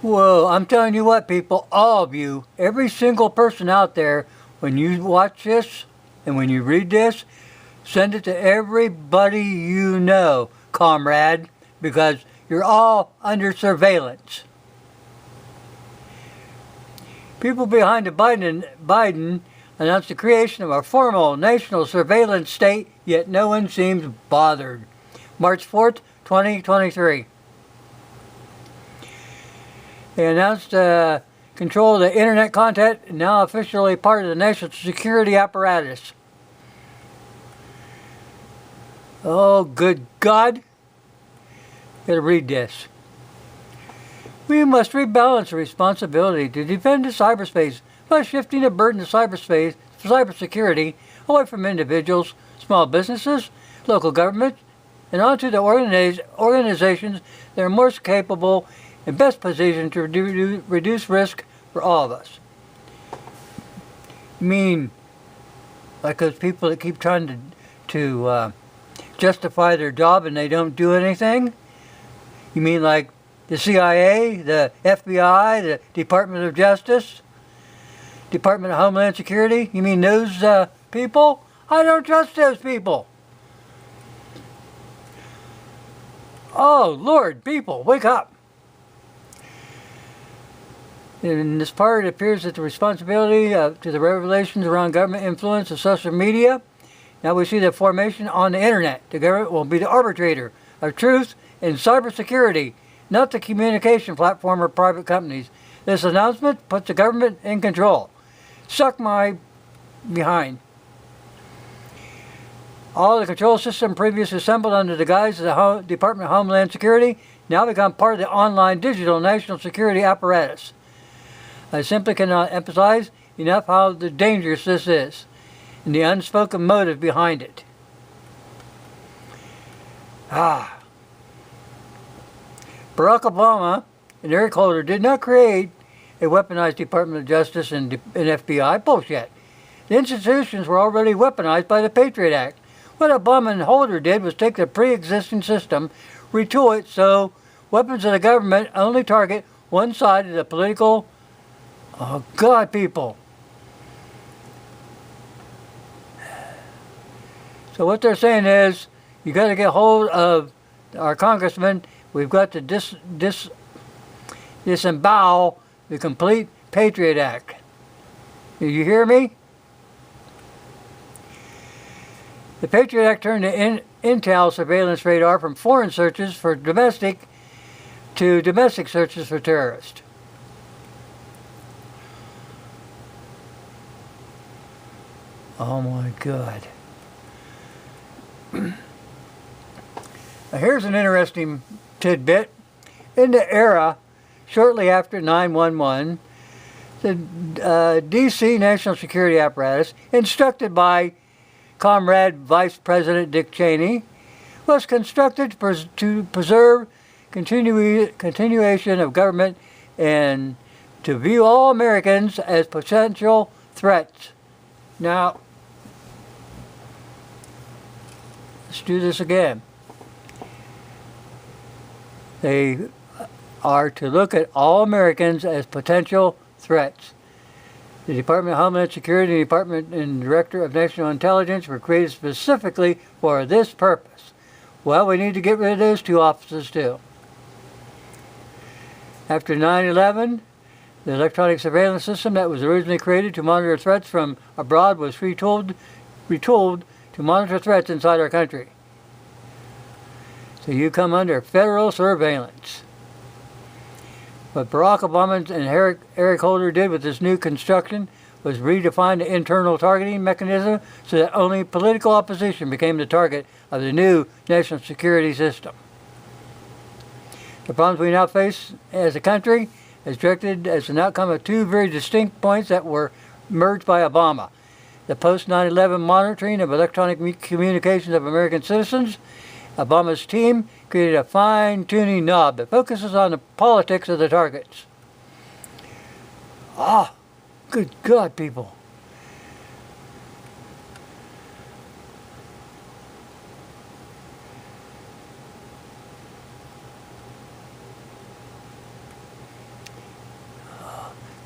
Well, I'm telling you what, people, all of you, every single person out there, when you watch this and when you read this, send it to everybody you know, comrade, because you're all under surveillance. People behind Biden announced the creation of a formal national surveillance state, yet no one seems bothered. March 4th, 2023. They announced control of the internet content, now officially part of the national security apparatus. Oh, good God. Gotta read this. We must rebalance the responsibility to defend the cyberspace by shifting the burden of cybersecurity away from individuals, small businesses, local governments, and onto the organizations that are most capable and best positioned to reduce risk for all of us. You mean like those people that keep trying to justify their job and they don't do anything? You mean like the CIA, the FBI, the Department of Justice, Department of Homeland Security? You mean those people? I don't trust those people. Oh, Lord, people, wake up. In this part, it appears that the responsibility to the revelations around government influence of social media. Now we see the formation on the internet. The government will be the arbitrator of truth in cybersecurity, not the communication platform or private companies. This announcement puts the government in control. Suck my behind. All the control system previously assembled under the guise of the Department of Homeland Security now become part of the online digital national security apparatus. I simply cannot emphasize enough how dangerous this is and the unspoken motive behind it. Barack Obama and Eric Holder did not create a weaponized Department of Justice and FBI. Bullshit. The institutions were already weaponized by the Patriot Act. What Obama and Holder did was take the pre-existing system, retool it so weapons of the government only target one side of the political. Oh, God, people. So what they're saying is, you got to get hold of our congressman. We've got to disembowel the complete Patriot Act. Do you hear me? The Patriot Act turned the Intel surveillance radar from foreign searches for domestic to domestic searches for terrorists. Oh my God. Now here's an interesting tidbit. In the era shortly after 9/11, the D.C. National Security Apparatus, instructed by Comrade Vice President Dick Cheney, was constructed to preserve continuation of government and to view all Americans as potential threats. Now, let's do this again. They are to look at all Americans as potential threats. The Department of Homeland Security, the Department and Director of National Intelligence were created specifically for this purpose. Well, we need to get rid of those two offices too. After 9/11, the electronic surveillance system that was originally created to monitor threats from abroad was retooled to monitor threats inside our country. So you come under federal surveillance. What Barack Obama and Eric Holder did with this new construction was redefine the internal targeting mechanism so that only political opposition became the target of the new national security system. The problems we now face as a country is directed as an outcome of two very distinct points that were merged by Obama. The post-9/11 monitoring of electronic communications of American citizens. Obama's team created a fine-tuning knob that focuses on the politics of the targets. Good God, people.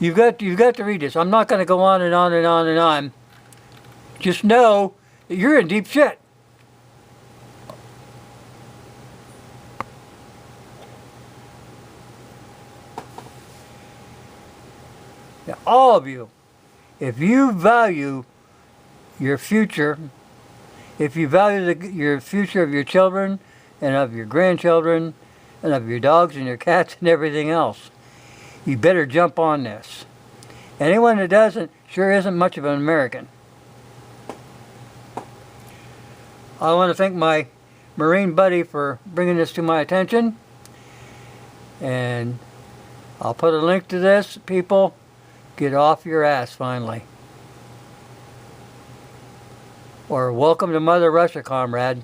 You've got to read this. I'm not going to go on and on and on and on. Just know that you're in deep shit. Now, all of you, if you value your future, if you value your future of your children and of your grandchildren and of your dogs and your cats and everything else, you better jump on this. Anyone that doesn't sure isn't much of an American. I want to thank my Marine buddy for bringing this to my attention. And I'll put a link to this. People, get off your ass finally. Or welcome to Mother Russia, comrade.